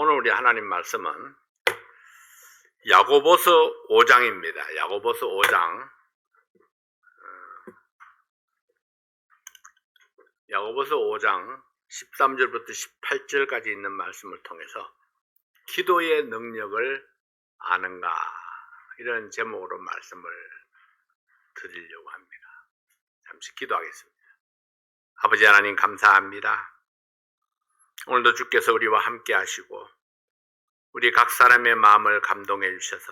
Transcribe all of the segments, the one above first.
오늘 우리 하나님 말씀은 야고보서 5장입니다. 야고보서 5장. 야고보서 5장 13절부터 18절까지 있는 말씀을 통해서 기도의 능력을 아는가, 이런 제목으로 말씀을 드리려고 합니다. 잠시 기도하겠습니다. 아버지 하나님, 감사합니다. 오늘도 주께서 우리와 함께 하시고 우리 각 사람의 마음을 감동해 주셔서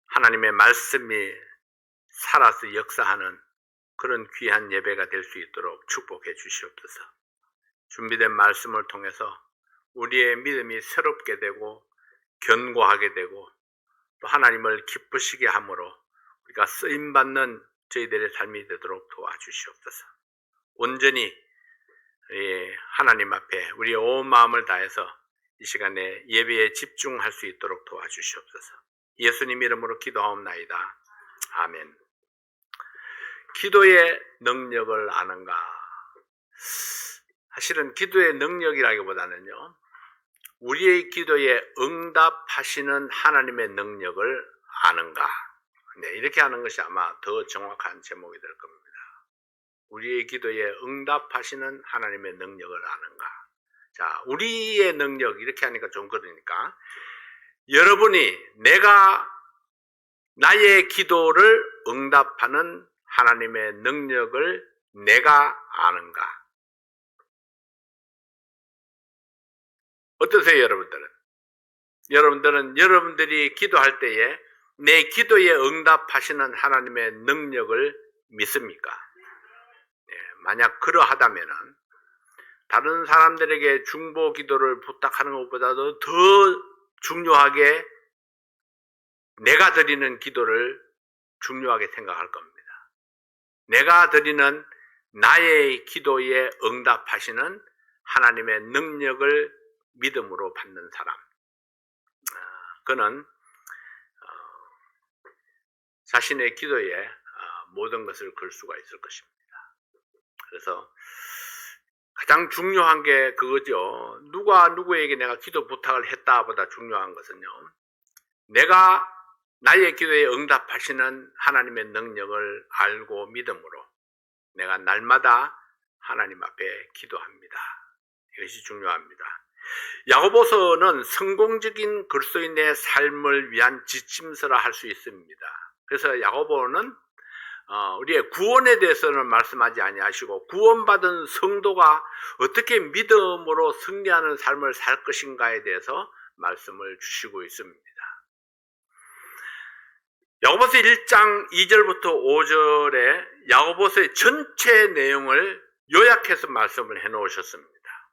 하나님의 말씀이 살아서 역사하는 그런 귀한 예배가 될 수 있도록 축복해 주시옵소서. 준비된 말씀을 통해서 우리의 믿음이 새롭게 되고 견고하게 되고 또 하나님을 기쁘시게 함으로 우리가 쓰임받는 저희들의 삶이 되도록 도와주시옵소서. 온전히 하나님 앞에 우리의 온 마음을 다해서 이 시간에 예배에 집중할 수 있도록 도와주시옵소서. 예수님 이름으로 기도하옵나이다. 아멘. 기도의 능력을 아는가? 사실은 기도의 능력이라기보다는요, 우리의 기도에 응답하시는 하나님의 능력을 아는가? 이렇게 하는 것이 아마 더 정확한 제목이 될 겁니다. 우리의 기도에 응답하시는 하나님의 능력을 아는가? 자, 우리의 능력, 이렇게 하니까 좀 그러니까, 여러분이 내가 나의 기도를 응답하는 하나님의 능력을 내가 아는가? 어떠세요, 여러분들은? 여러분들이 기도할 때에 내 기도에 응답하시는 하나님의 능력을 믿습니까? 만약 그러하다면은 다른 사람들에게 중보 기도를 부탁하는 것보다도 더 중요하게 내가 드리는 기도를 중요하게 생각할 겁니다. 내가 드리는 나의 기도에 응답하시는 하나님의 능력을 믿음으로 받는 사람, 그는 자신의 기도에 모든 것을 걸 수가 있을 것입니다. 그래서 가장 중요한 게 그거죠. 누가 누구에게 내가 기도 부탁을 했다 보다 중요한 것은요, 내가 나의 기도에 응답하시는 하나님의 능력을 알고 믿음으로 내가 날마다 하나님 앞에 기도합니다. 이것이 중요합니다. 야고보서는 성공적인 그리스도인의 삶을 위한 지침서라 할 수 있습니다. 그래서 야고보는 우리의 구원에 대해서는 말씀하지 아니하시고 구원받은 성도가 어떻게 믿음으로 승리하는 삶을 살 것인가에 대해서 말씀을 주시고 있습니다. 야고보서 1장 2절부터 5절에 야고보서의 전체 내용을 요약해서 말씀을 해놓으셨습니다.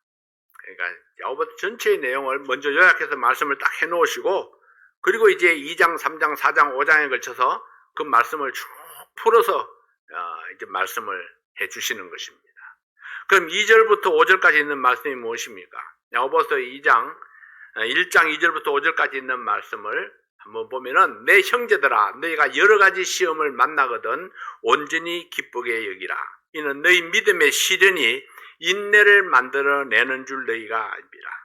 그러니까 야고보서 전체의 내용을 먼저 요약해서 말씀을 딱 해놓으시고, 그리고 이제 2장, 3장, 4장, 5장에 걸쳐서 그 말씀을 쭉 풀어서 이제 말씀을 해주시는 것입니다. 그럼 2절부터 5절까지 있는 말씀이 무엇입니까? 야고보서 1장 2절부터 5절까지 있는 말씀을 한번 보면은, 내 형제들아, 너희가 여러 가지 시험을 만나거든 온전히 기쁘게 여기라. 이는 너희 믿음의 시련이 인내를 만들어내는 줄 너희가 알미라.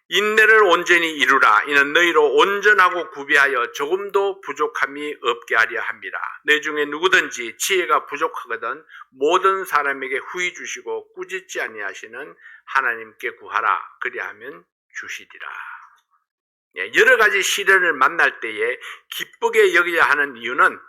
인내를 온전히 이루라. 이는 너희로 온전하고 구비하여 조금도 부족함이 없게 하려 함이라. 내 중에 누구든지 지혜가 부족하거든 모든 사람에게 후히 주시고 꾸짖지 아니하시는 하나님께 구하라. 그리하면 주시리라. 여러 가지 시련을 만날 때에 기쁘게 여겨야 하는 이유는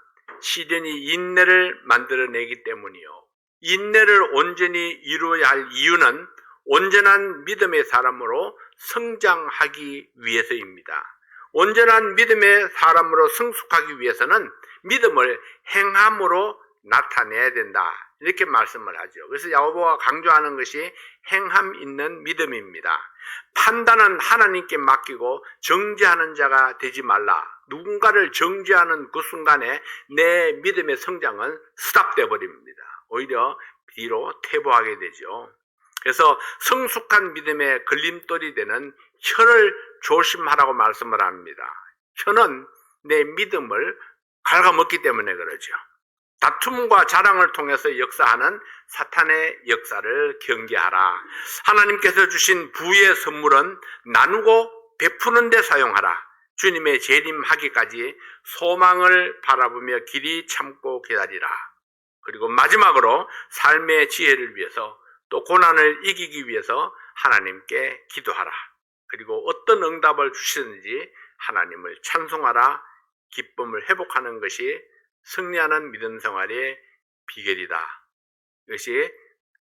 시련이 인내를 만들어내기 때문이요, 인내를 온전히 이루어야 할 이유는 온전한 믿음의 사람으로 성장하기 위해서입니다. 온전한 믿음의 사람으로 성숙하기 위해서는 믿음을 행함으로 나타내야 된다, 이렇게 말씀을 하죠. 그래서 야고보가 강조하는 것이 행함 있는 믿음입니다. 판단은 하나님께 맡기고 정죄하는 자가 되지 말라. 누군가를 정죄하는 그 순간에 내 믿음의 성장은 스탑돼 버립니다. 오히려 뒤로 퇴보하게 되죠. 그래서 성숙한 믿음의 걸림돌이 되는 혀를 조심하라고 말씀을 합니다. 혀는 내 믿음을 갉아먹기 때문에 그러죠. 다툼과 자랑을 통해서 역사하는 사탄의 역사를 경계하라. 하나님께서 주신 부의 선물은 나누고 베푸는 데 사용하라. 주님의 재림하기까지 소망을 바라보며 길이 참고 기다리라. 그리고 마지막으로 삶의 지혜를 위해서 또 고난을 이기기 위해서 하나님께 기도하라. 그리고 어떤 응답을 주시든지 하나님을 찬송하라. 기쁨을 회복하는 것이 승리하는 믿음 생활의 비결이다. 이것이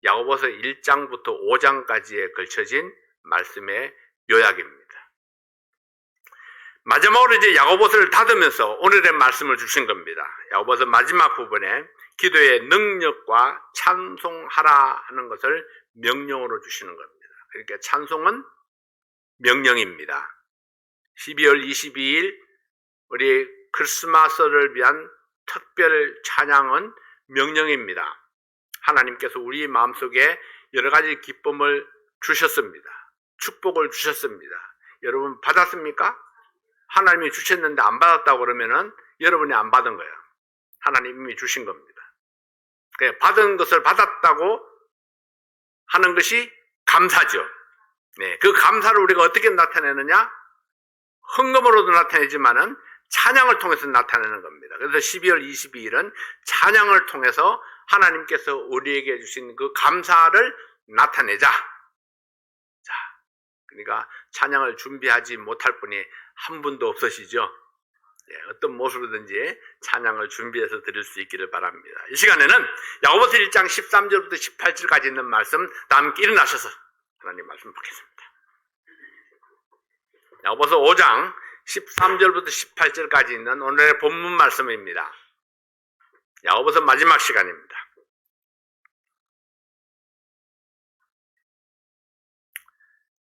야고보서 1장부터 5장까지에 걸쳐진 말씀의 요약입니다. 마지막으로 이제 야고보서를 닫으면서 오늘의 말씀을 주신 겁니다. 야고보서 마지막 부분에 기도의 능력과 찬송하라 하는 것을 명령으로 주시는 겁니다. 그러니까 찬송은 명령입니다. 12월 22일 우리 크리스마스를 위한 특별 찬양은 명령입니다. 하나님께서 우리 마음속에 여러 가지 기쁨을 주셨습니다. 축복을 주셨습니다. 여러분 받았습니까? 하나님이 주셨는데 안 받았다고 그러면은 여러분이 안 받은 거예요. 하나님이 주신 겁니다. 받은 것을 받았다고 하는 것이 감사죠. 네, 그 감사를 우리가 어떻게 나타내느냐? 헌금으로도 나타내지만은 찬양을 통해서 나타내는 겁니다. 그래서 12월 22일은 찬양을 통해서 하나님께서 우리에게 주신 그 감사를 나타내자. 자, 그러니까 찬양을 준비하지 못할 분이 한 분도 없으시죠? 예, 어떤 모습으로든지 찬양을 준비해서 드릴 수 있기를 바랍니다. 이 시간에는 야고보서 1장 13절부터 18절까지 있는 말씀 다 함께 일어나셔서 하나님 말씀 보겠습니다. 야고보서 5장 13절부터 18절까지 있는 오늘의 본문 말씀입니다. 야고보서 마지막 시간입니다.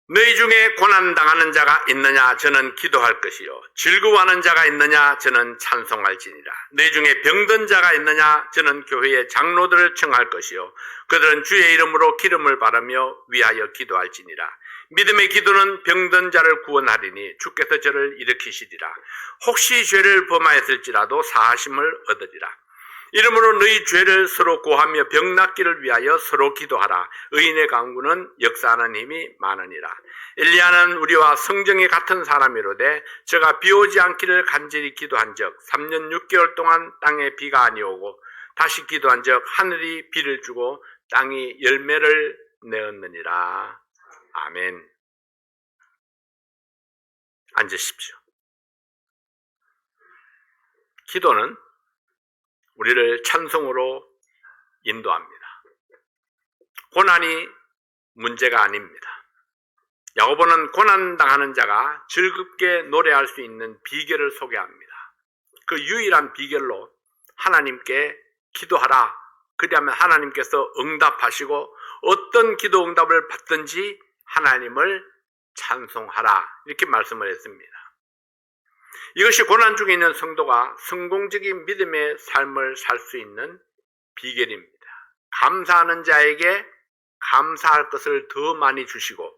너희 중에 고난당하는 자가 있느냐 저는 기도할 것이요 즐거워하는 자가 있느냐 저는 찬송할지니라. 너희 중에 병든 자가 있느냐 저는 교회의 장로들을 청할 것이요 그들은 주의 이름으로 기름을 바르며 위하여 기도할지니라. 믿음의 기도는 병든 자를 구원하리니 주께서 저를 일으키시리라. 혹시 죄를 범하였을지라도 사하심을 얻으리라. 이러므로 너희 죄를 서로 고하며 병 낫기를 위하여 서로 기도하라. 의인의 강구는 역사하는 힘이 많으니라. 엘리야는 우리와 성정이 같은 사람이로되 저가 비 오지 않기를 간절히 기도한 적 3년 6개월 동안 땅에 비가 아니오고 다시 기도한 적 하늘이 비를 주고 땅이 열매를 내었느니라. 아멘. 앉으십시오. 기도는 우리를 찬송으로 인도합니다. 고난이 문제가 아닙니다. 야고보는 고난당하는 자가 즐겁게 노래할 수 있는 비결을 소개합니다. 그 유일한 비결로 하나님께 기도하라. 그리하면 하나님께서 응답하시고 어떤 기도 응답을 받든지 하나님을 찬송하라. 이렇게 말씀을 했습니다. 이것이 고난 중에 있는 성도가 성공적인 믿음의 삶을 살 수 있는 비결입니다. 감사하는 자에게 감사할 것을 더 많이 주시고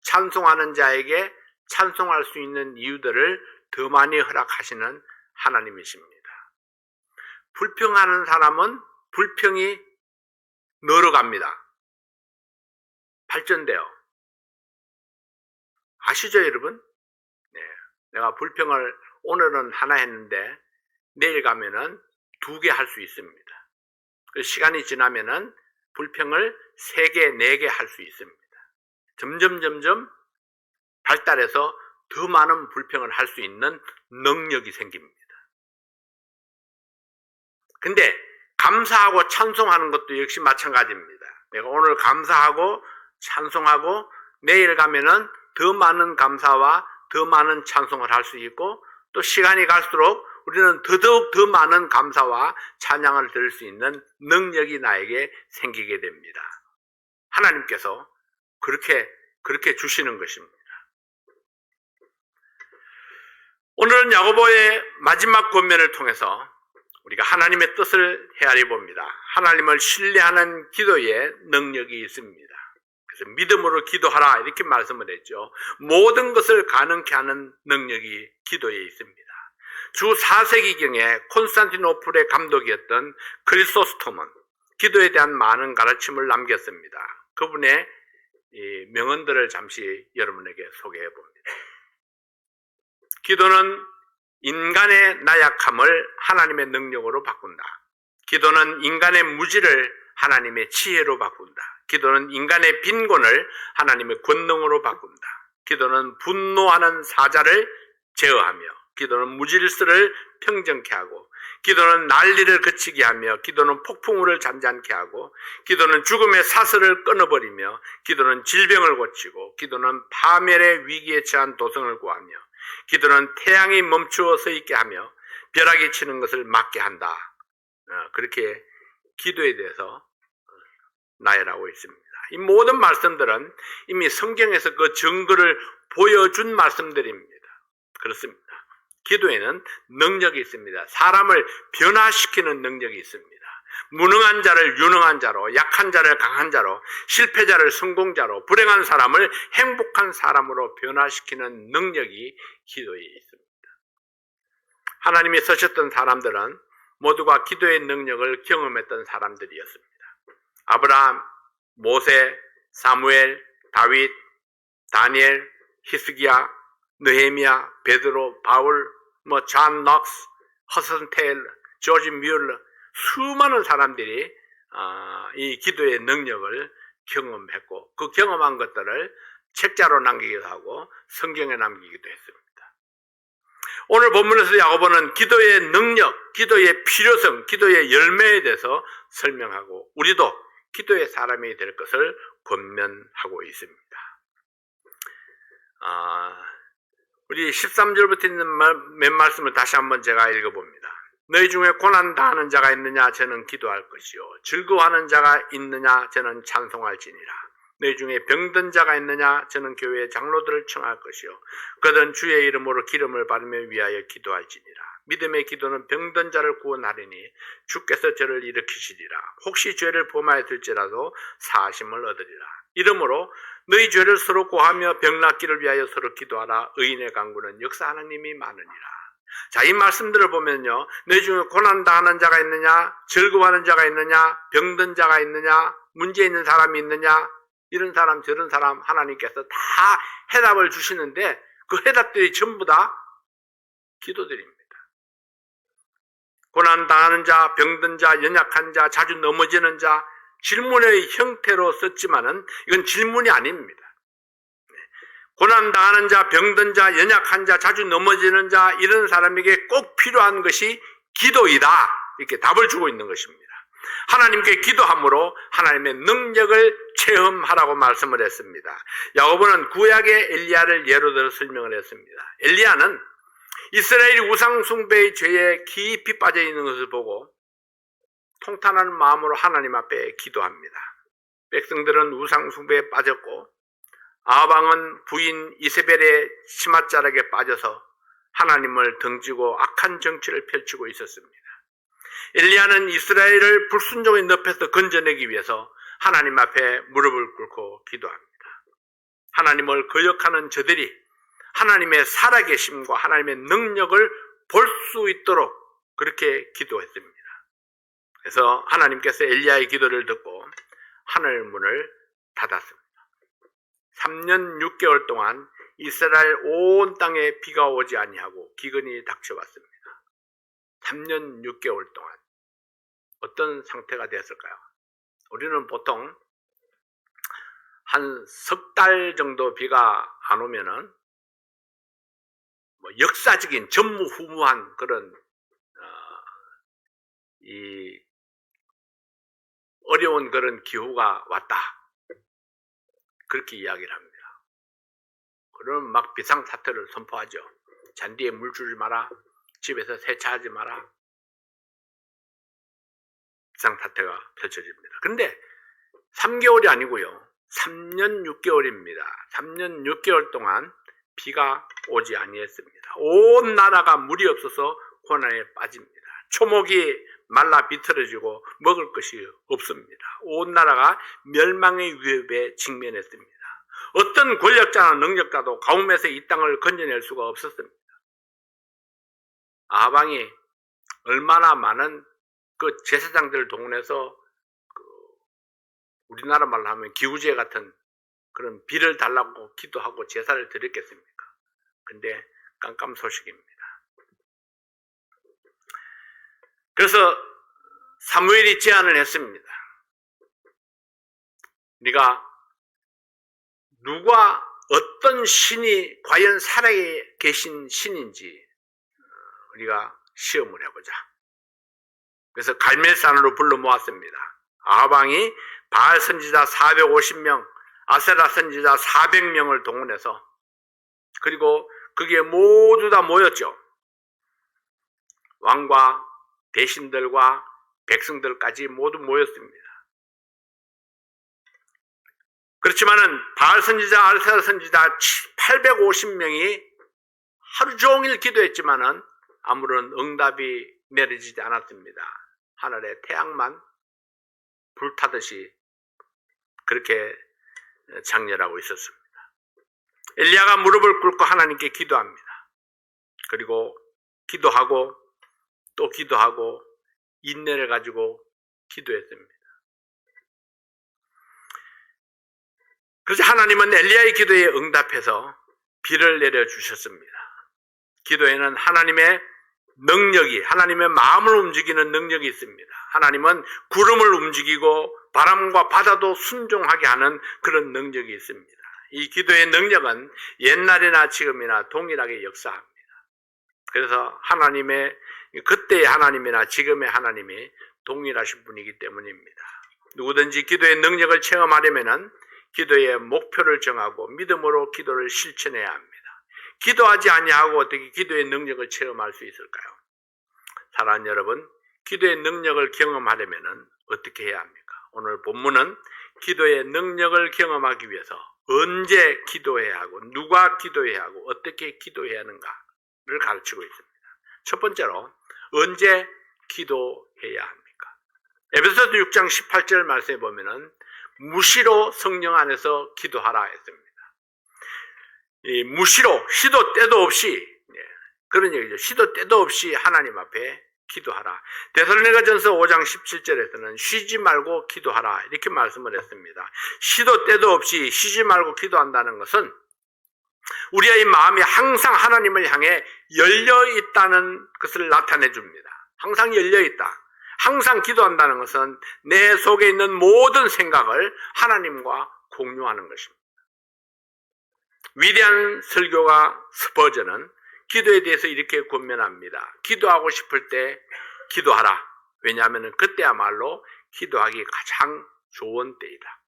찬송하는 자에게 찬송할 수 있는 이유들을 더 많이 허락하시는 하나님이십니다. 불평하는 사람은 불평이 늘어갑니다. 발전돼요. 아시죠, 여러분? 네, 내가 불평을 오늘은 하나 했는데 내일 가면은 2개 할 수 있습니다. 그 시간이 지나면은 불평을 3개, 4개 할 수 있습니다. 점점 발달해서 더 많은 불평을 할 수 있는 능력이 생깁니다. 근데 감사하고 찬송하는 것도 역시 마찬가지입니다. 내가 오늘 감사하고 찬송하고 내일 가면은 더 많은 감사와 더 많은 찬송을 할 수 있고 또 시간이 갈수록 우리는 더더욱 더 많은 감사와 찬양을 들을 수 있는 능력이 나에게 생기게 됩니다. 하나님께서 그렇게 주시는 것입니다. 오늘은 야고보의 마지막 권면을 통해서 우리가 하나님의 뜻을 헤아려 봅니다. 하나님을 신뢰하는 기도에 능력이 있습니다. 그래서 믿음으로 기도하라 이렇게 말씀을 했죠. 모든 것을 가능케 하는 능력이 기도에 있습니다. 주 4세기경에 콘스탄티노플의 감독이었던 크리소스톰은 기도에 대한 많은 가르침을 남겼습니다. 그분의 이 명언들을 잠시 여러분에게 소개해 봅니다. 기도는 인간의 나약함을 하나님의 능력으로 바꾼다. 기도는 인간의 무지를 하나님의 지혜로 바꾼다. 기도는 인간의 빈곤을 하나님의 권능으로 바꾼다. 기도는 분노하는 사자를 제어하며, 기도는 무질서를 평정케 하고, 기도는 난리를 그치게 하며, 기도는 폭풍우를 잔잔케 하고, 기도는 죽음의 사슬을 끊어버리며, 기도는 질병을 고치고, 기도는 파멸의 위기에 처한 도성을 구하며, 기도는 태양이 멈추어 서 있게 하며 벼락이 치는 것을 막게 한다. 그렇게 기도에 대해서 나열하고 있습니다. 이 모든 말씀들은 이미 성경에서 그 증거를 보여준 말씀들입니다. 그렇습니다. 기도에는 능력이 있습니다. 사람을 변화시키는 능력이 있습니다. 무능한 자를 유능한 자로, 약한 자를 강한 자로, 실패자를 성공자로, 불행한 사람을 행복한 사람으로 변화시키는 능력이 기도에 있습니다. 하나님이 쓰셨던 사람들은 모두가 기도의 능력을 경험했던 사람들이었습니다. 아브라함, 모세, 사무엘, 다윗, 다니엘, 히스기야, 느헤미야, 베드로, 바울, 존 넉스, 허슨 테일러, 조지 뮬러, 수많은 사람들이 이 기도의 능력을 경험했고, 그 경험한 것들을 책자로 남기기도 하고 성경에 남기기도 했습니다. 오늘 본문에서 야고보는 기도의 능력, 기도의 필요성, 기도의 열매에 대해서 설명하고, 우리도 기도의 사람이 될 것을 권면하고 있습니다. 우리 13절부터 있는 몇 말씀을 다시 한번 제가 읽어봅니다. 너희 중에 고난 당하는 자가 있느냐? 저는 기도할 것이요. 즐거워하는 자가 있느냐? 저는 찬송할지니라. 너희 중에 병든 자가 있느냐? 저는 교회의 장로들을 청할 것이요. 그들은 주의 이름으로 기름을 바르며 위하여 기도할지니라. 믿음의 기도는 병든 자를 구원하리니 주께서 저를 일으키시리라. 혹시 죄를 범하였을지라도 사하심을 얻으리라. 이러므로 너희 죄를 서로 고하며 병낫기를 위하여 서로 기도하라. 의인의 간구는 역사하는 힘이 많으니라. 자, 이 말씀들을 보면요, 너희 중에 고난당하는 자가 있느냐, 즐거워하는 자가 있느냐, 병든 자가 있느냐, 문제 있는 사람이 있느냐, 이런 사람 저런 사람 하나님께서 다 해답을 주시는데, 그 해답들이 전부 다 기도들입니다. 고난당하는 자, 병든 자, 연약한 자, 자주 넘어지는 자, 질문의 형태로 썼지만은 이건 질문이 아닙니다. 고난당하는 자, 병든 자, 연약한 자, 자주 넘어지는 자, 이런 사람에게 꼭 필요한 것이 기도이다. 이렇게 답을 주고 있는 것입니다. 하나님께 기도함으로 하나님의 능력을 체험하라고 말씀을 했습니다. 야고보는 구약의 엘리야를 예로 들어 설명을 했습니다. 엘리야는 이스라엘이 우상숭배의 죄에 깊이 빠져 있는 것을 보고 통탄한 마음으로 하나님 앞에 기도합니다. 백성들은 우상숭배에 빠졌고 아방은 부인 이세벨의 치맛자락에 빠져서 하나님을 등지고 악한 정치를 펼치고 있었습니다. 엘리야는 이스라엘을 불순종의 늪에서 건져내기 위해서 하나님 앞에 무릎을 꿇고 기도합니다. 하나님을 거역하는 저들이 하나님의 살아계심과 하나님의 능력을 볼 수 있도록 그렇게 기도했습니다. 그래서 하나님께서 엘리야의 기도를 듣고 하늘 문을 닫았습니다. 3년 6개월 동안 이스라엘 온 땅에 비가 오지 아니하고 기근이 닥쳐왔습니다. 3년 6개월 동안 어떤 상태가 되었을까요? 우리는 보통 한 석 달 정도 비가 안 오면은 역사적인 전무후무한 그런 이 어려운 그런 기후가 왔다, 그렇게 이야기를 합니다. 그러면 막 비상사태를 선포하죠. 잔디에 물 주지 마라, 집에서 세차하지 마라. 비상사태가 펼쳐집니다. 근데 3개월이 아니고요, 3년 6개월입니다. 3년 6개월 동안 비가 오지 아니했습니다. 온 나라가 물이 없어서 고난에 빠집니다. 초목이 말라 비틀어지고 먹을 것이 없습니다. 온 나라가 멸망의 위협에 직면했습니다. 어떤 권력자나 능력자도 가뭄에서 이 땅을 건져낼 수가 없었습니다. 아하방이 얼마나 많은 그 제사장들을 동원해서 우리나라 말로 하면 기우제 같은 그런 비를 달라고 기도하고 제사를 드렸겠습니까? 근데 깜깜소식입니다. 그래서 사무엘이 제안을 했습니다. 네가 누가 어떤 신이 과연 살아계신 신인지 우리가 시험을 해보자. 그래서 갈멜산으로 불러 모았습니다. 아하방이 바알 선지자 450명, 아세라 선지자 400명을 동원해서, 그리고 그게 모두 다 모였죠. 왕과 대신들과 백성들까지 모두 모였습니다. 그렇지만은 바알 선지자, 아세라 선지자 850명이 하루 종일 기도했지만은 아무런 응답이 내려지지 않았습니다. 하늘에 태양만 불타듯이 그렇게 장렬하고 있었습니다. 엘리야가 무릎을 꿇고 하나님께 기도합니다. 그리고 기도하고 또 기도하고 인내를 가지고 기도했습니다. 그래서 하나님은 엘리야의 기도에 응답해서 비를 내려주셨습니다. 기도에는 하나님의 능력이, 하나님의 마음을 움직이는 능력이 있습니다. 하나님은 구름을 움직이고 바람과 바다도 순종하게 하는 그런 능력이 있습니다. 이 기도의 능력은 옛날이나 지금이나 동일하게 역사합니다. 그래서 하나님의, 그때의 하나님이나 지금의 하나님이 동일하신 분이기 때문입니다. 누구든지 기도의 능력을 체험하려면 기도의 목표를 정하고 믿음으로 기도를 실천해야 합니다. 기도하지 아니하고 어떻게 기도의 능력을 체험할 수 있을까요? 사랑하는 여러분, 기도의 능력을 경험하려면 어떻게 해야 합니까? 오늘 본문은 기도의 능력을 경험하기 위해서 언제 기도해야 하고 누가 기도해야 하고 어떻게 기도해야 하는가를 가르치고 있습니다. 첫 번째로 언제 기도해야 합니까? 에베소서 6장 18절 말씀에 보면은 무시로 성령 안에서 기도하라 했습니다. 이 무시로, 시도 때도 없이, 그런 얘기죠. 시도 때도 없이 하나님 앞에 기도하라. 데살로니가전서 5장 17절에서는 쉬지 말고 기도하라 이렇게 말씀을 했습니다. 시도 때도 없이 쉬지 말고 기도한다는 것은 우리의 마음이 항상 하나님을 향해 열려 있다는 것을 나타내 줍니다. 항상 열려 있다. 항상 기도한다는 것은 내 속에 있는 모든 생각을 하나님과 공유하는 것입니다. 위대한 설교가 스퍼전은 기도에 대해서 이렇게 권면합니다. 기도하고 싶을 때 기도하라. 왜냐하면 그때야말로 기도하기 가장 좋은 때이다.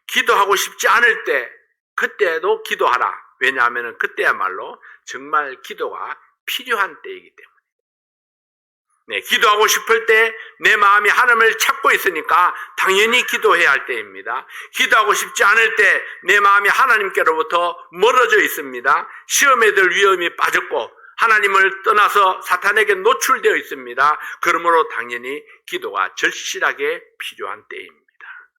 기도하고 싶지 않을 때 그때도 기도하라. 왜냐하면 그때야말로 정말 기도가 필요한 때이기 때문에. 네, 기도하고 싶을 때 내 마음이 하나님을 찾고 있으니까 당연히 기도해야 할 때입니다. 기도하고 싶지 않을 때 내 마음이 하나님께로부터 멀어져 있습니다. 시험에 들 위험이 빠졌고 하나님을 떠나서 사탄에게 노출되어 있습니다. 그러므로 당연히 기도가 절실하게 필요한 때입니다.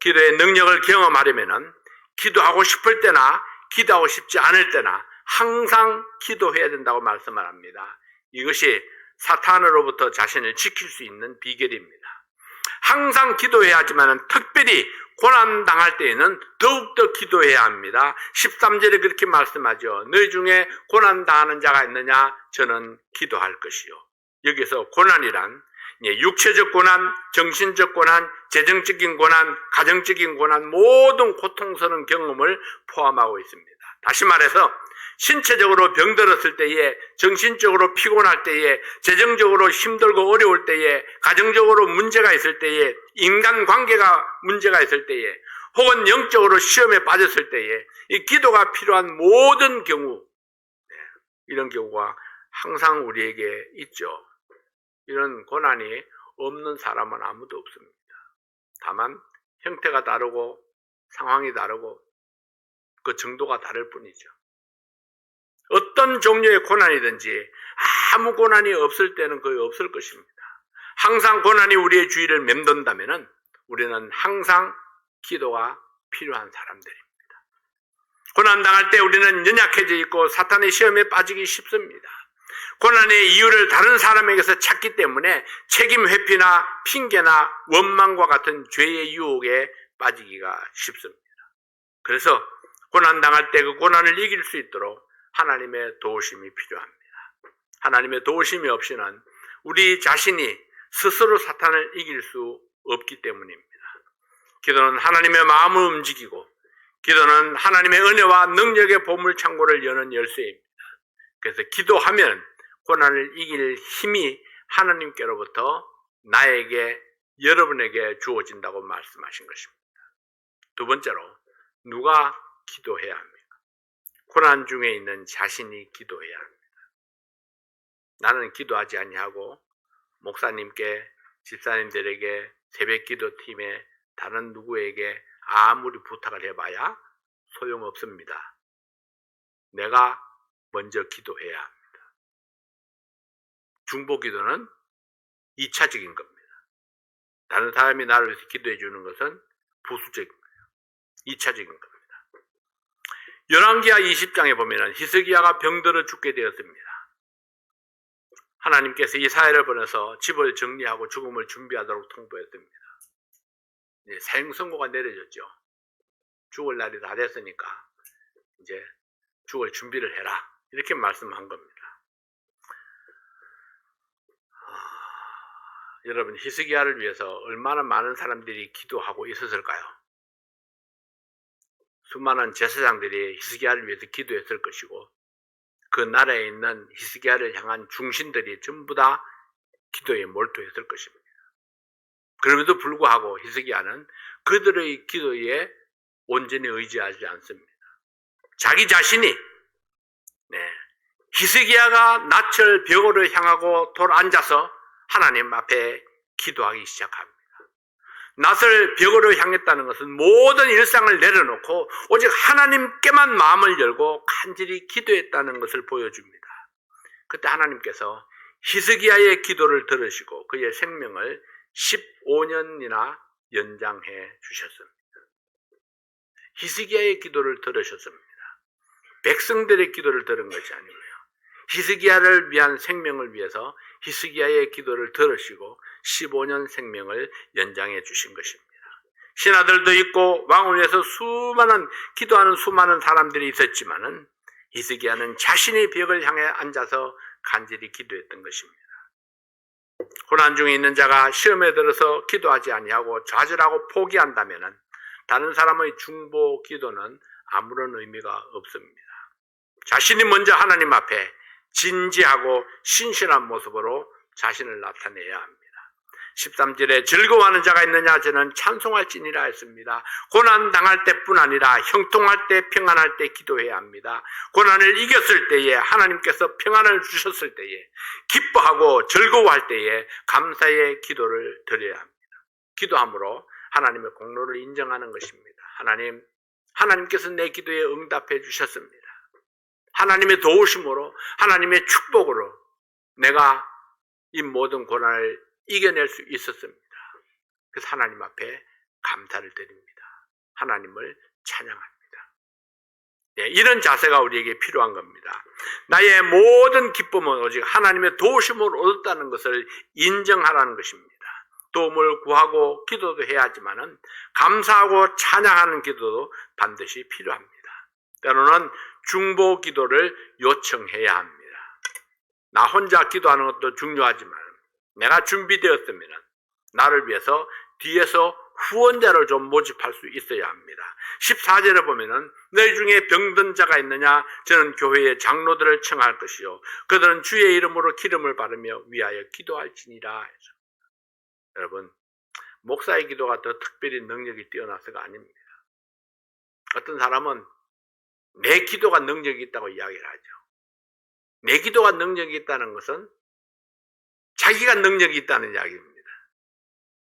기도의 능력을 경험하려면 기도하고 싶을 때나 기도하고 싶지 않을 때나 항상 기도해야 된다고 말씀을 합니다. 이것이 사탄으로부터 자신을 지킬 수 있는 비결입니다. 항상 기도해야 하지만 특별히 고난당할 때에는 더욱더 기도해야 합니다. 13절에 그렇게 말씀하죠. 너희 중에 고난당하는 자가 있느냐? 저는 기도할 것이요. 여기서 고난이란 육체적 고난, 정신적 고난, 재정적인 고난, 가정적인 고난, 모든 고통스러운 경험을 포함하고 있습니다. 다시 말해서 신체적으로 병들었을 때에, 정신적으로 피곤할 때에, 재정적으로 힘들고 어려울 때에, 가정적으로 문제가 있을 때에, 인간관계가 문제가 있을 때에, 혹은 영적으로 시험에 빠졌을 때에 이 기도가 필요한 모든 경우, 이런 경우가 항상 우리에게 있죠. 이런 고난이 없는 사람은 아무도 없습니다. 다만 형태가 다르고 상황이 다르고 그 정도가 다를 뿐이죠. 어떤 종류의 고난이든지 아무 고난이 없을 때는 거의 없을 것입니다. 항상 고난이 우리의 주위를 맴돈다면 우리는 항상 기도가 필요한 사람들입니다. 고난당할 때 우리는 연약해져 있고 사탄의 시험에 빠지기 쉽습니다. 고난의 이유를 다른 사람에게서 찾기 때문에 책임 회피나 핑계나 원망과 같은 죄의 유혹에 빠지기가 쉽습니다. 그래서 고난당할 때 그 고난을 이길 수 있도록 하나님의 도우심이 필요합니다. 하나님의 도우심이 없이는 우리 자신이 스스로 사탄을 이길 수 없기 때문입니다. 기도는 하나님의 마음을 움직이고 기도는 하나님의 은혜와 능력의 보물창고를 여는 열쇠입니다. 그래서 기도하면 고난을 이길 힘이 하나님께로부터 나에게, 여러분에게 주어진다고 말씀하신 것입니다. 두 번째로, 누가 기도해야 합니까? 고난 중에 있는 자신이 기도해야 합니다. 나는 기도하지 아니하고 목사님께, 집사님들에게, 새벽기도팀에 다른 누구에게 아무리 부탁을 해봐야 소용없습니다. 내가 먼저 기도해야 합니다. 중보기도는 2차적인 겁니다. 다른 사람이 나를 위해서 기도해 주는 것은 부수적, 2차적인 겁니다. 열왕기하 20장에 보면 히스기야가 병들어 죽게 되었습니다. 하나님께서 이사야를 보내서 집을 정리하고 죽음을 준비하도록 통보했습니다. 사형 선고가 내려졌죠. 죽을 날이 다 됐으니까 이제 죽을 준비를 해라, 이렇게 말씀한 겁니다. 여러분, 히스기야를 위해서 얼마나 많은 사람들이 기도하고 있었을까요? 수많은 제사장들이 히스기야를 위해서 기도했을 것이고 그 나라에 있는 히스기야를 향한 중신들이 전부 다 기도에 몰두했을 것입니다. 그럼에도 불구하고 히스기야는 그들의 기도에 온전히 의지하지 않습니다. 자기 자신이 히스기야가 낯을 벽으로 향하고 돌아앉아서 하나님 앞에 기도하기 시작합니다. 낯을 벽으로 향했다는 것은 모든 일상을 내려놓고 오직 하나님께만 마음을 열고 간절히 기도했다는 것을 보여줍니다. 그때 하나님께서 히스기야의 기도를 들으시고 그의 생명을 15년이나 연장해 주셨습니다. 히스기야의 기도를 들으셨습니다. 백성들의 기도를 들은 것이 아니고요. 히스기야를 위한 생명을 위해서 히스기야의 기도를 들으시고 15년 생명을 연장해 주신 것입니다. 신하들도 있고 왕을 위해서 기도하는 수많은 사람들이 있었지만은 히스기야는 자신의 벽을 향해 앉아서 간절히 기도했던 것입니다. 고난 중에 있는 자가 시험에 들어서 기도하지 아니하고 좌절하고 포기한다면은 다른 사람의 중보 기도는 아무런 의미가 없습니다. 자신이 먼저 하나님 앞에 진지하고 신실한 모습으로 자신을 나타내야 합니다. 13절에 즐거워하는 자가 있느냐, 저는 찬송할지니라 했습니다. 고난 당할 때뿐 아니라 형통할 때, 평안할 때 기도해야 합니다. 고난을 이겼을 때에, 하나님께서 평안을 주셨을 때에, 기뻐하고 즐거워할 때에 감사의 기도를 드려야 합니다. 기도함으로 하나님의 공로를 인정하는 것입니다. 하나님께서 내 기도에 응답해 주셨습니다. 하나님의 도우심으로, 하나님의 축복으로 내가 이 모든 고난을 이겨낼 수 있었습니다. 그래서 하나님 앞에 감사를 드립니다. 하나님을 찬양합니다. 이런 자세가 우리에게 필요한 겁니다. 나의 모든 기쁨은 오직 하나님의 도우심으로 얻었다는 것을 인정하라는 것입니다. 도움을 구하고 기도도 해야 하지만은 감사하고 찬양하는 기도도 반드시 필요합니다. 때로는 중보 기도를 요청해야 합니다. 나 혼자 기도하는 것도 중요하지만 내가 준비되었으면 나를 위해서 뒤에서 후원자를 좀 모집할 수 있어야 합니다. 14절에 보면은 너희 중에 병든 자가 있느냐, 저는 교회의 장로들을 청할 것이요 그들은 주의 이름으로 기름을 바르며 위하여 기도할지니라 해서. 여러분, 목사의 기도가 더 특별히 능력이 뛰어나서가 아닙니다. 어떤 사람은 내 기도가 능력이 있다고 이야기를 하죠. 내 기도가 능력이 있다는 것은 자기가 능력이 있다는 이야기입니다.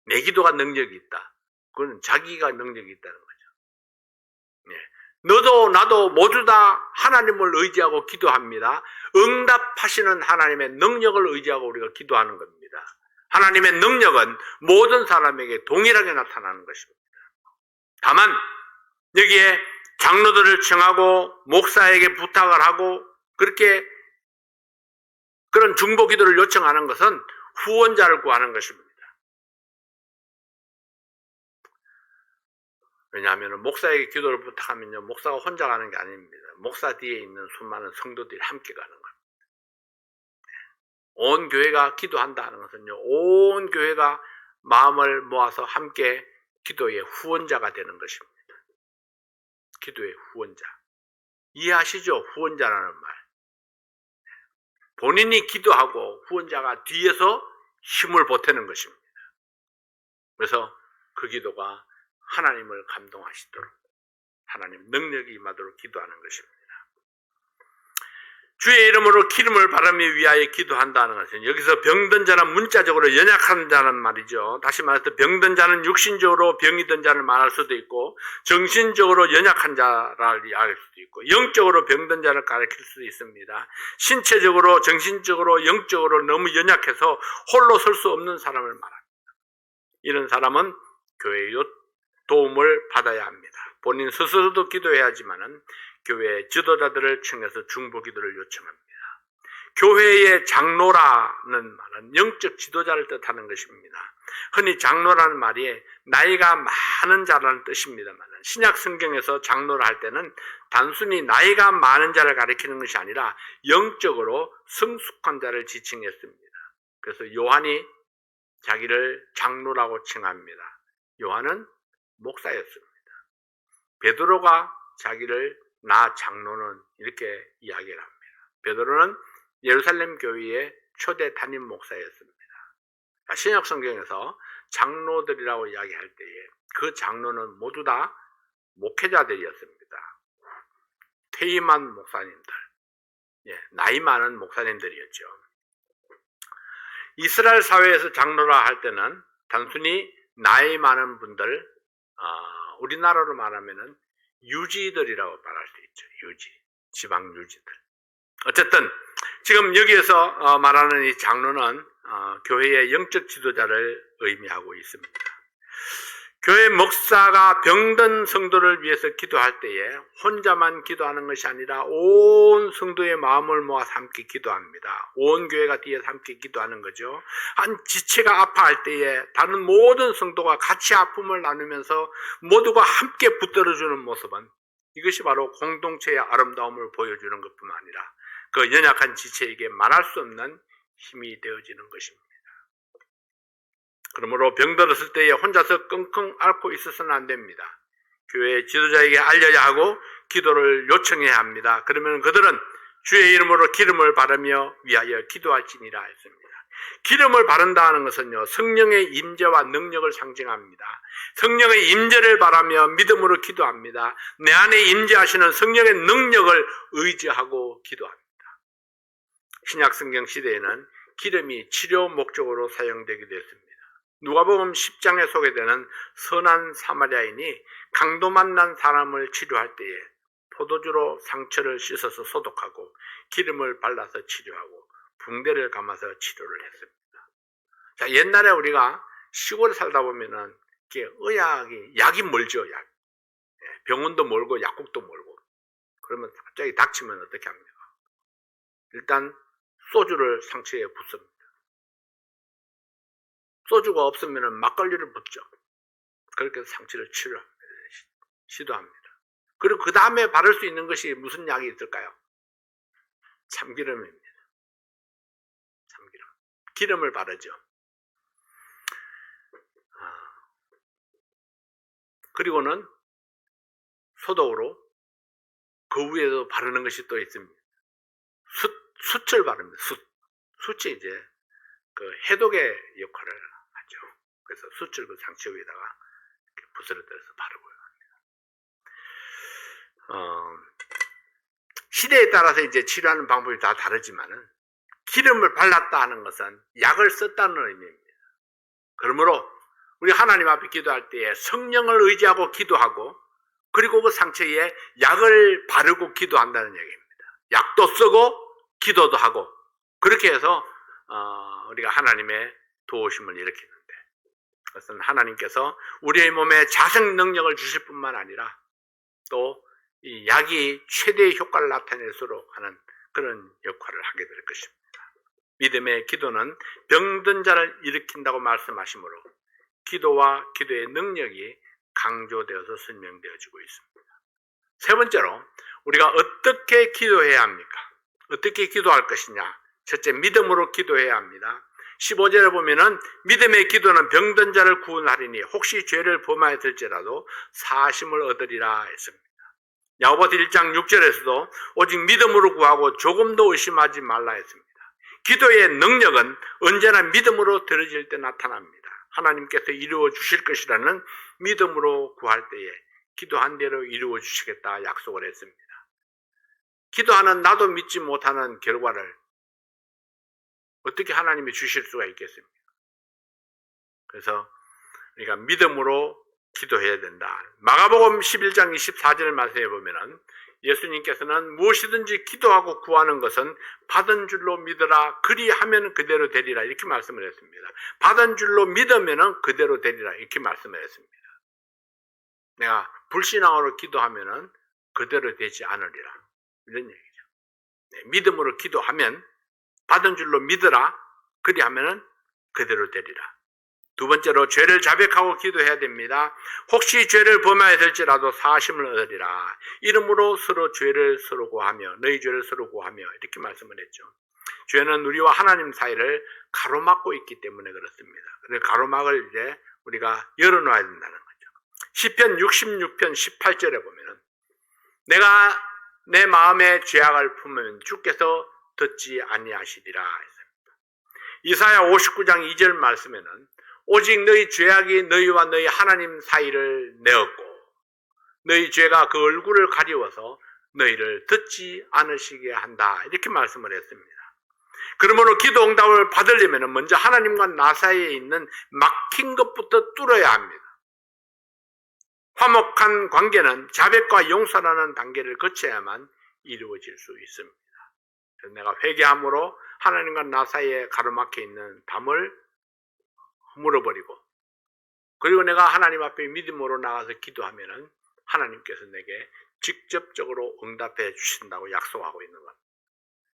내 기도가 능력이 있다. 그건 자기가 능력이 있다는 거죠. 너도 나도 모두 다 하나님을 의지하고 기도합니다. 응답하시는 하나님의 능력을 의지하고 우리가 기도하는 겁니다. 하나님의 능력은 모든 사람에게 동일하게 나타나는 것입니다. 다만 여기에 장로들을 청하고 목사에게 부탁을 하고 그렇게 그런 중보 기도를 요청하는 것은 후원자를 구하는 것입니다. 왜냐하면 목사에게 기도를 부탁하면요, 목사가 혼자 가는 게 아닙니다. 목사 뒤에 있는 수많은 성도들이 함께 가는 겁니다. 온 교회가 기도한다 하는 것은요, 온 교회가 마음을 모아서 함께 기도의 후원자가 되는 것입니다. 기도의 후원자. 이해하시죠? 후원자라는 말. 본인이 기도하고 후원자가 뒤에서 힘을 보태는 것입니다. 그래서 그 기도가 하나님을 감동하시도록, 하나님 능력이 임하도록 기도하는 것입니다. 주의 이름으로 기름을 바르며 위하여 기도한다는 것은, 여기서 병든 자는 문자적으로 연약한 자는 말이죠. 다시 말해서 병든 자는 육신적으로 병이 든 자를 말할 수도 있고, 정신적으로 연약한 자를 이야기할 수도 있고, 영적으로 병든 자를 가리킬 수도 있습니다. 신체적으로, 정신적으로, 영적으로 너무 연약해서 홀로 설 수 없는 사람을 말합니다. 이런 사람은 교회의 도움을 받아야 합니다. 본인 스스로도 기도해야 하지만은 교회 지도자들을 청해서 중보 기도를 요청합니다. 교회의 장로라는 말은 영적 지도자를 뜻하는 것입니다. 흔히 장로라는 말이 나이가 많은 자라는 뜻입니다만, 신약 성경에서 장로를 할 때는 단순히 나이가 많은 자를 가리키는 것이 아니라 영적으로 성숙한 자를 지칭했습니다. 그래서 요한이 자기를 장로라고 칭합니다. 요한은 목사였습니다. 베드로가 자기를 나 장로는 이렇게 이야기를 합니다. 베드로는 예루살렘 교회의 초대 담임 목사였습니다. 신약 성경에서 장로들이라고 이야기할 때에 그 장로는 모두 다 목회자들이었습니다. 퇴임한 목사님들, 나이 많은 목사님들이었죠. 이스라엘 사회에서 장로라 할 때는 단순히 나이 많은 분들, 우리나라로 말하면은 유지들이라고 말할 수 있죠. 지방 유지들. 어쨌든 지금 여기에서 말하는 이 장로는 교회의 영적 지도자를 의미하고 있습니다. 교회 목사가 병든 성도를 위해서 기도할 때에 혼자만 기도하는 것이 아니라 온 성도의 마음을 모아서 함께 기도합니다. 온 교회가 뒤에서 함께 기도하는 거죠. 한 지체가 아파할 때에 다른 모든 성도가 같이 아픔을 나누면서 모두가 함께 붙들어주는 모습은, 이것이 바로 공동체의 아름다움을 보여주는 것뿐만 아니라 그 연약한 지체에게 말할 수 없는 힘이 되어지는 것입니다. 그러므로 병들었을 때에 혼자서 끙끙 앓고 있어서는 안 됩니다. 교회 지도자에게 알려야 하고 기도를 요청해야 합니다. 그러면 그들은 주의 이름으로 기름을 바르며 위하여 기도할지니라 했습니다. 기름을 바른다는 것은요, 성령의 임재와 능력을 상징합니다. 성령의 임재를 바라며 믿음으로 기도합니다. 내 안에 임재하시는 성령의 능력을 의지하고 기도합니다. 신약 성경 시대에는 기름이 치료 목적으로 사용되기도 했습니다. 누가복음 10장에 소개되는 선한 사마리아인이 강도 만난 사람을 치료할 때에 포도주로 상처를 씻어서 소독하고 기름을 발라서 치료하고 붕대를 감아서 치료를 했습니다. 자, 옛날에 우리가 시골에 살다 보면은 약이 멀죠. 병원도 멀고 약국도 멀고. 그러면 갑자기 닥치면 어떻게 합니까? 일단 소주를 상처에 붓습니다. 소주가 없으면 막걸리를 붓죠. 그렇게 해서 상처를 시도합니다. 그리고 그 다음에 바를 수 있는 것이 무슨 약이 있을까요? 참기름입니다. 참기름. 기름을 바르죠. 그리고는 소독으로 그 위에도 바르는 것이 또 있습니다. 숯을 바릅니다. 숯이 이제 그 해독의 역할을 하죠. 그래서 숯을 그 상처 위에다가 이렇게 부스러뜨려서 바르고요. 시대에 따라서 이제 치료하는 방법이 다 다르지만은 기름을 발랐다 하는 것은 약을 썼다는 의미입니다. 그러므로 우리 하나님 앞에 기도할 때에 성령을 의지하고 기도하고, 그리고 그 상처에 약을 바르고 기도한다는 얘기입니다. 약도 쓰고 기도도 하고, 그렇게 해서 우리가 하나님의 도우심을 일으키는데, 그것은 하나님께서 우리의 몸에 자생 능력을 주실 뿐만 아니라 또 이 약이 최대의 효과를 나타낼수록 하는 그런 역할을 하게 될 것입니다. 믿음의 기도는 병든 자를 일으킨다고 말씀하시므로 기도와 기도의 능력이 강조되어서 설명되어지고 있습니다. 세 번째로 우리가 어떻게 기도해야 합니까? 어떻게 기도할 것이냐? 첫째, 믿음으로 기도해야 합니다. 15절에 보면은 믿음의 기도는 병든 자를 구원하리니 혹시 죄를 범하였을지라도 사심을 얻으리라 했습니다. 야고보서 1장 6절에서도 오직 믿음으로 구하고 조금도 의심하지 말라 했습니다. 기도의 능력은 언제나 믿음으로 드려질 때 나타납니다. 하나님께서 이루어 주실 것이라는 믿음으로 구할 때에 기도한 대로 이루어 주시겠다 약속을 했습니다. 기도하는 나도 믿지 못하는 결과를 어떻게 하나님이 주실 수가 있겠습니까? 그래서 우리가 믿음으로 기도해야 된다. 마가복음 11장 24절 말씀해 보면은 예수님께서는 무엇이든지 기도하고 구하는 것은 받은 줄로 믿으라. 그리하면 그대로 되리라. 이렇게 말씀을 했습니다. 받은 줄로 믿으면은 그대로 되리라. 이렇게 말씀을 했습니다. 내가 불신앙으로 기도하면은 그대로 되지 않으리라. 이런 얘기죠. 네, 믿음으로 기도하면 받은 줄로 믿으라. 그리하면은 그대로 되리라. 두 번째로 죄를 자백하고 기도해야 됩니다. 혹시 죄를 범하였을지라도 사심을 얻으리라. 이름으로 서로 죄를 서로 구하며 너희 죄를 서로 구하며 이렇게 말씀을 했죠. 죄는 우리와 하나님 사이를 가로막고 있기 때문에 그렇습니다. 그래서 가로막을 이제 우리가 열어놔야 된다는 거죠. 시편 66편 18절에 보면은 내가 내 마음의 죄악을 품으면 주께서 듣지 아니하시리라 했습니다. 이사야 59장 2절 말씀에는 오직 너희 죄악이 너희와 너희 하나님 사이를 내었고 너희 죄가 그 얼굴을 가리워서 너희를 듣지 않으시게 한다. 이렇게 말씀을 했습니다. 그러므로 기도 응답을 받으려면 먼저 하나님과 나 사이에 있는 막힌 것부터 뚫어야 합니다. 화목한 관계는 자백과 용서라는 단계를 거쳐야만 이루어질 수 있습니다. 그래서 내가 회개함으로 하나님과 나 사이에 가로막혀 있는 담을 물어버리고 그리고 내가 하나님 앞에 믿음으로 나가서 기도하면은 하나님께서 내게 직접적으로 응답해 주신다고 약속하고 있는 것.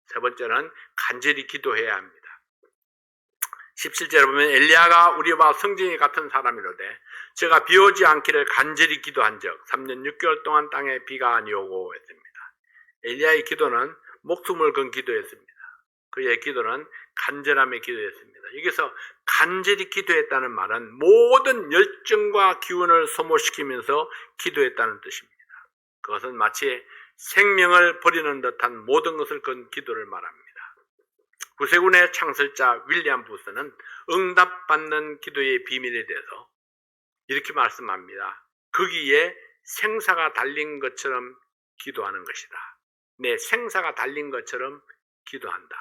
세 번째는 간절히 기도해야 합니다. 17절에 보면 엘리야가 우리와 성전이 같은 사람이로되 제가 비 오지 않기를 간절히 기도한 적 3년 6개월 동안 땅에 비가 아니오고 했습니다. 엘리야의 기도는 목숨을 건 기도였습니다. 그의 기도는 간절함의 기도였습니다. 여기서 간절히 기도했다는 말은 모든 열정과 기운을 소모시키면서 기도했다는 뜻입니다. 그것은 마치 생명을 버리는 듯한 모든 것을 건 기도를 말합니다. 구세군의 창설자 윌리엄 부스는 응답받는 기도의 비밀에 대해서 이렇게 말씀합니다. 거기에 생사가 달린 것처럼 기도하는 것이다. 내 생사가 달린 것처럼 기도한다.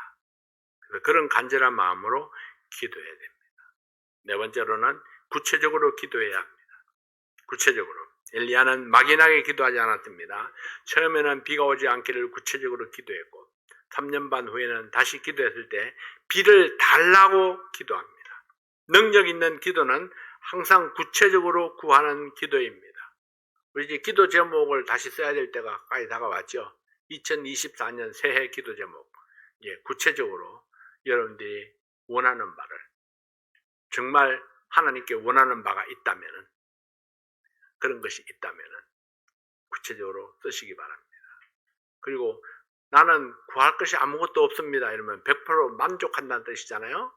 그런 간절한 마음으로 기도해야 됩니다. 네 번째로는 구체적으로 기도해야 합니다. 구체적으로. 엘리야는 막연하게 기도하지 않았습니다. 처음에는 비가 오지 않기를 구체적으로 기도했고 3년 반 후에는 다시 기도했을 때 비를 달라고 기도합니다. 능력 있는 기도는 항상 구체적으로 구하는 기도입니다. 우리 이제 기도 제목을 다시 써야 될 때가 가까이 다가왔죠. 2024년 새해 기도 제목. 구체적으로 여러분들이 원하는 바를 정말 하나님께 원하는 바가 있다면은 그런 것이 있다면은 구체적으로 쓰시기 바랍니다. 그리고 나는 구할 것이 아무것도 없습니다. 이러면 100% 만족한다는 뜻이잖아요.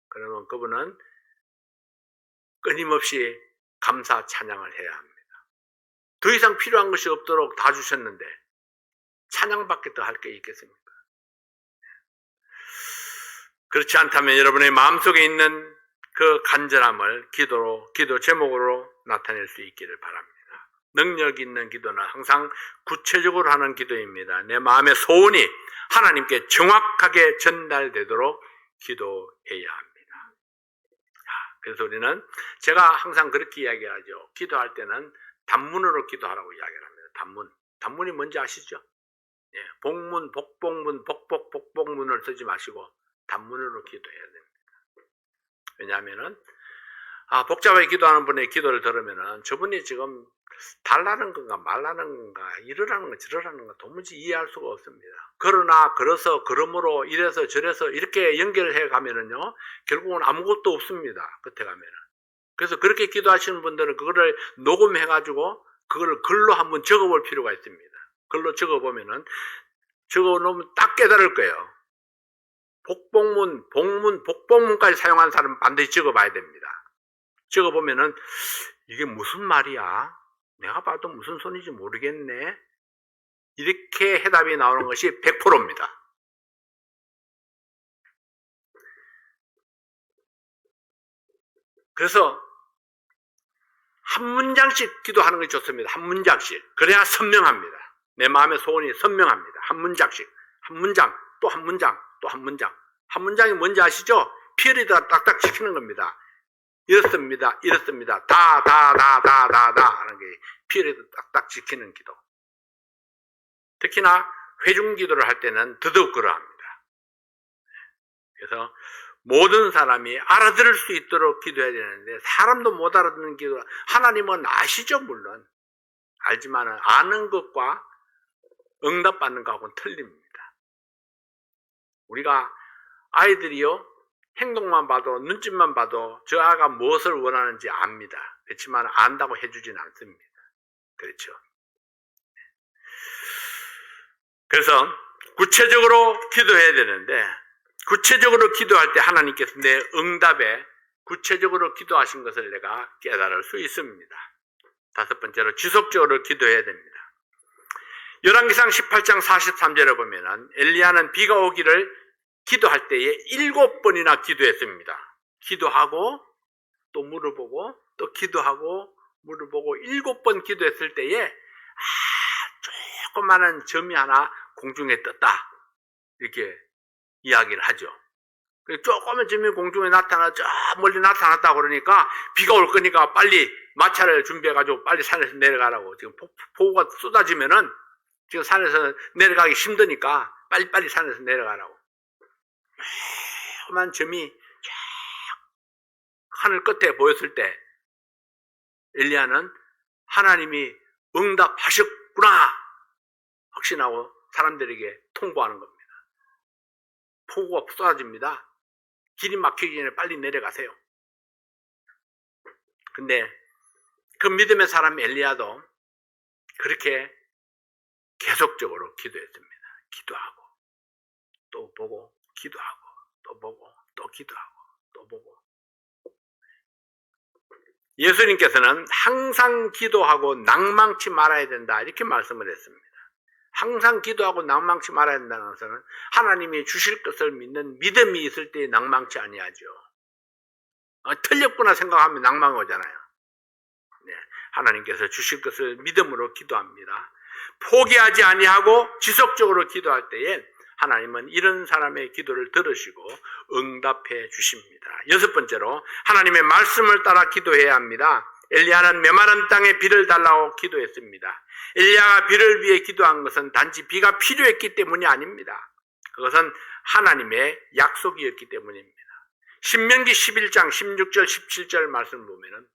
그러면 그분은 끊임없이 감사 찬양을 해야 합니다. 더 이상 필요한 것이 없도록 다 주셨는데 찬양밖에 더 할 게 있겠습니까? 그렇지 않다면 여러분의 마음속에 있는 그 간절함을 기도 제목으로 나타낼 수 있기를 바랍니다. 능력 있는 기도는 항상 구체적으로 하는 기도입니다. 내 마음의 소원이 하나님께 정확하게 전달되도록 기도해야 합니다. 그래서 우리는 제가 항상 그렇게 이야기하죠. 기도할 때는 단문으로 기도하라고 이야기를 합니다. 단문이 뭔지 아시죠? 복문, 복복문, 복복문을 쓰지 마시고 단문으로 기도해야 됩니다. 왜냐하면은 복잡하게 기도하는 분의 기도를 들으면은 저분이 지금 달라는 건가 말라는 건가 이러라는 건가 저러라는 건가 도무지 이해할 수가 없습니다. 그러나 그래서 그러므로 이래서 저래서 이렇게 연결해 가면은요 결국은 아무것도 없습니다. 끝에 가면은. 그래서 그렇게 기도하시는 분들은 그거를 녹음해 가지고 그거를 글로 한번 적어 볼 필요가 있습니다. 글로 적어 보면은 적어 놓으면 딱 깨달을 거예요. 복복문까지 사용하는 사람은 반드시 적어 봐야 됩니다. 적어 보면은 이게 무슨 말이야? 내가 봐도 무슨 소리인지 모르겠네. 이렇게 해답이 나오는 것이 100%입니다. 그래서 한 문장씩 기도하는 것이 좋습니다. 한 문장씩. 그래야 선명합니다. 내 마음의 소원이 선명합니다. 한 문장씩. 한 문장, 또 한 문장, 또 한 문장. 한 문장이 뭔지 아시죠? 피어리다 딱딱 지키는 겁니다. 이렇습니다. 이렇습니다. 하는 게 피어리다 딱딱 지키는 기도. 특히나 회중 기도를 할 때는 더더욱 그러합니다. 그래서 모든 사람이 알아들을 수 있도록 기도해야 되는데 사람도 못 알아듣는 기도. 하나님은 아시죠 물론. 알지만 아는 것과 응답받는 것하고는 틀립니다. 우리가 아이들이요 행동만 봐도 눈짓만 봐도 저 아이가 무엇을 원하는지 압니다. 그렇지만 안다고 해주진 않습니다. 그렇죠. 그래서 구체적으로 기도해야 되는데 구체적으로 기도할 때 하나님께서 내 응답에 구체적으로 기도하신 것을 내가 깨달을 수 있습니다. 다섯 번째로 지속적으로 기도해야 됩니다. 열왕기상 18장 43절에 보면은 엘리야는 비가 오기를 기도할 때에 7번이나 기도했습니다. 기도하고 또 물어보고 또 기도하고 물어보고 7번 기도했을 때에 조그마한 점이 하나 공중에 떴다. 이렇게 이야기를 하죠. 조그만 점이 공중에 저 멀리 나타났다 그러니까 비가 올 거니까 빨리 마차를 준비해가지고 빨리 산에서 내려가라고. 지금 폭우가 쏟아지면은 지금 산에서 내려가기 힘드니까 빨리빨리 산에서 내려가라고. 조그만 점이 쫙 하늘 끝에 보였을 때 엘리야는 하나님이 응답하셨구나 확신하고 사람들에게 통보하는 겁니다. 폭우가 쏟아집니다. 길이 막히기 전에 빨리 내려가세요. 근데 그 믿음의 사람 엘리야도 그렇게 계속적으로 기도했습니다. 기도하고 또 보고 기도하고 또 보고 또 기도하고 또 보고. 예수님께서는 항상 기도하고 낭망치 말아야 된다 이렇게 말씀을 했습니다. 항상 기도하고 낭망치 말아야 된다는 것은 하나님이 주실 것을 믿는 믿음이 있을 때 낭망치 아니하죠. 틀렸구나 생각하면 낭망이 오잖아요. 네, 하나님께서 주실 것을 믿음으로 기도합니다. 포기하지 아니하고 지속적으로 기도할 때에 하나님은 이런 사람의 기도를 들으시고 응답해 주십니다. 여섯 번째로 하나님의 말씀을 따라 기도해야 합니다. 엘리야는 메마른 땅에 비를 달라고 기도했습니다. 엘리야가 비를 위해 기도한 것은 단지 비가 필요했기 때문이 아닙니다. 그것은 하나님의 약속이었기 때문입니다. 신명기 11장 16절 17절 말씀을 보면은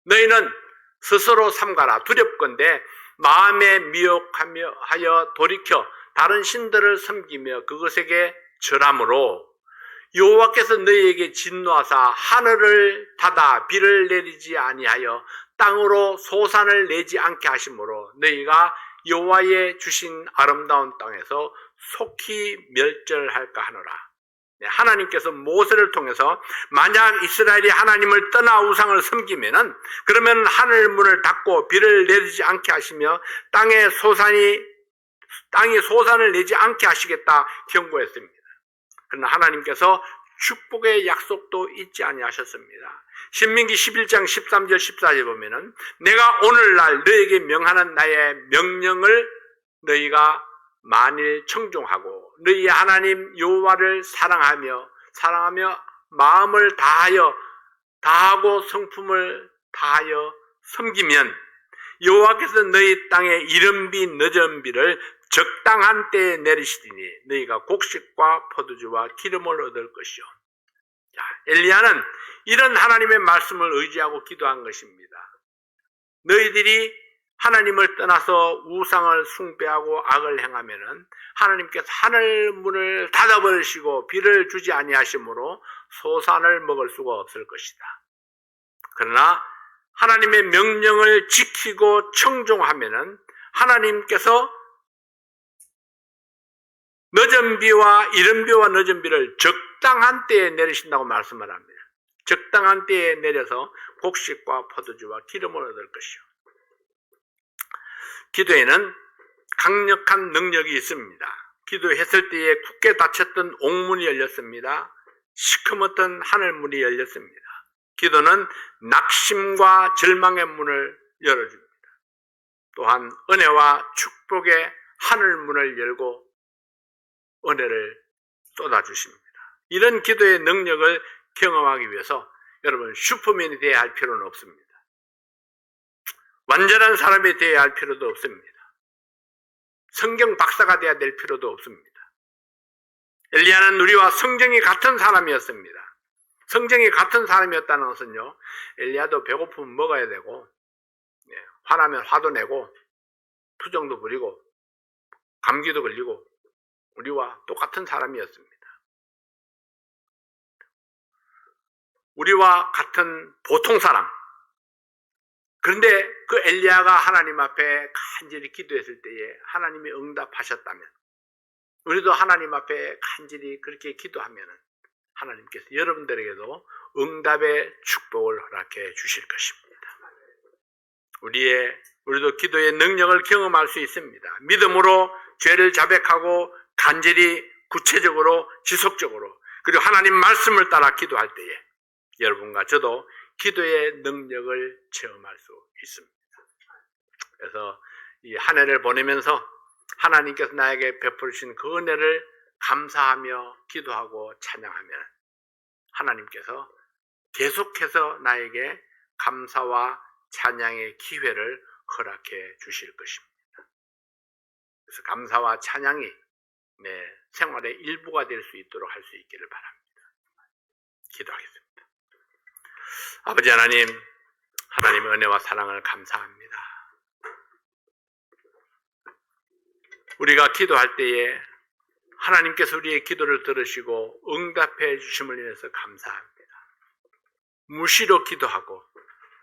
너희는 스스로 삼가라 두렵건대 마음에 미혹하며 하여 돌이켜 다른 신들을 섬기며 그것에게 절함으로 여호와께서 너희에게 진노하사 하늘을 닫아 비를 내리지 아니하여 땅으로 소산을 내지 않게 하심으로 너희가 여호와의 주신 아름다운 땅에서 속히 멸절할까 하노라. 하나님께서 모세를 통해서 만약 이스라엘이 하나님을 떠나 우상을 섬기면은 그러면 하늘 문을 닫고 비를 내리지 않게 하시며 땅이 소산을 내지 않게 하시겠다 경고했습니다. 그러나 하나님께서 축복의 약속도 잊지 아니하셨습니다. 신명기 11장 13절 14절 보면은 내가 오늘날 너에게 명하는 나의 명령을 너희가 만일 청종하고 너희 하나님 여호와를 사랑하며 마음을 다하고 성품을 다하여 섬기면 여호와께서 너희 땅에 이른비 늦은 비를 적당한 때에 내리시리니 너희가 곡식과 포도주와 기름을 얻을 것이요. 자, 엘리야는 이런 하나님의 말씀을 의지하고 기도한 것입니다. 너희들이 하나님을 떠나서 우상을 숭배하고 악을 행하면은 하나님께서 하늘 문을 닫아버리시고 비를 주지 아니하심으로 소산을 먹을 수가 없을 것이다. 그러나 하나님의 명령을 지키고 청종하면은 하나님께서 늦은 비와 이른 비와 늦은 비를 적당한 때에 내리신다고 말씀을 합니다. 적당한 때에 내려서 곡식과 포도주와 기름을 얻을 것이요. 기도에는 강력한 능력이 있습니다. 기도했을 때에 굳게 닫혔던 옥문이 열렸습니다. 시커멓던 하늘문이 열렸습니다. 기도는 낙심과 절망의 문을 열어줍니다. 또한 은혜와 축복의 하늘문을 열고 은혜를 쏟아주십니다. 이런 기도의 능력을 경험하기 위해서 여러분 슈퍼맨이 되어야 할 필요는 없습니다. 완전한 사람이 되어야 할 필요도 없습니다. 성경 박사가 되어야 될 필요도 없습니다. 엘리야는 우리와 성정이 같은 사람이었습니다. 성정이 같은 사람이었다는 것은요, 엘리야도 배고프면 먹어야 되고, 화나면 화도 내고, 투정도 부리고, 감기도 걸리고, 우리와 똑같은 사람이었습니다. 우리와 같은 보통 사람. 그런데 그 엘리야가 하나님 앞에 간절히 기도했을 때에 하나님이 응답하셨다면, 우리도 하나님 앞에 간절히 그렇게 기도하면 하나님께서 여러분들에게도 응답의 축복을 허락해 주실 것입니다. 우리도 기도의 능력을 경험할 수 있습니다. 믿음으로 죄를 자백하고 간절히 구체적으로 지속적으로 그리고 하나님 말씀을 따라 기도할 때에 여러분과 저도 기도의 능력을 체험할 수 있습니다. 그래서 이 한 해를 보내면서 하나님께서 나에게 베푸신 그 은혜를 감사하며 기도하고 찬양하면 하나님께서 계속해서 나에게 감사와 찬양의 기회를 허락해 주실 것입니다. 그래서 감사와 찬양이 내 생활의 일부가 될 수 있도록 할 수 있기를 바랍니다. 기도하겠습니다. 아버지 하나님, 하나님의 은혜와 사랑을 감사합니다. 우리가 기도할 때에 하나님께서 우리의 기도를 들으시고 응답해 주심을 인해서 감사합니다. 무시로 기도하고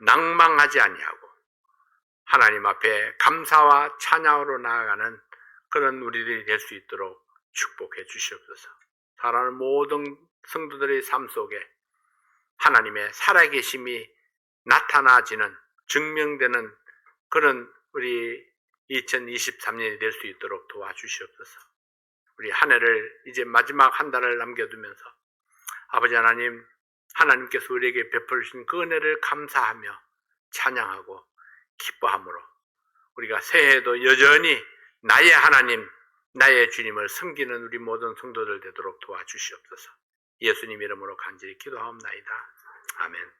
낭망하지 아니하고 하나님 앞에 감사와 찬양으로 나아가는 그런 우리들이 될 수 있도록 축복해 주시옵소서. 사랑하는 모든 성도들의 삶 속에 하나님의 살아계심이 나타나지는 증명되는 그런 우리 2023년이 될 수 있도록 도와주시옵소서. 우리 한 해를 이제 마지막 한 달을 남겨두면서 아버지 하나님, 하나님께서 우리에게 베풀으신 그 은혜를 감사하며 찬양하고 기뻐함으로 우리가 새해에도 여전히 나의 하나님, 나의 주님을 섬기는 우리 모든 성도들 되도록 도와주시옵소서. 예수님 이름으로 간절히 기도하옵나이다. 아멘.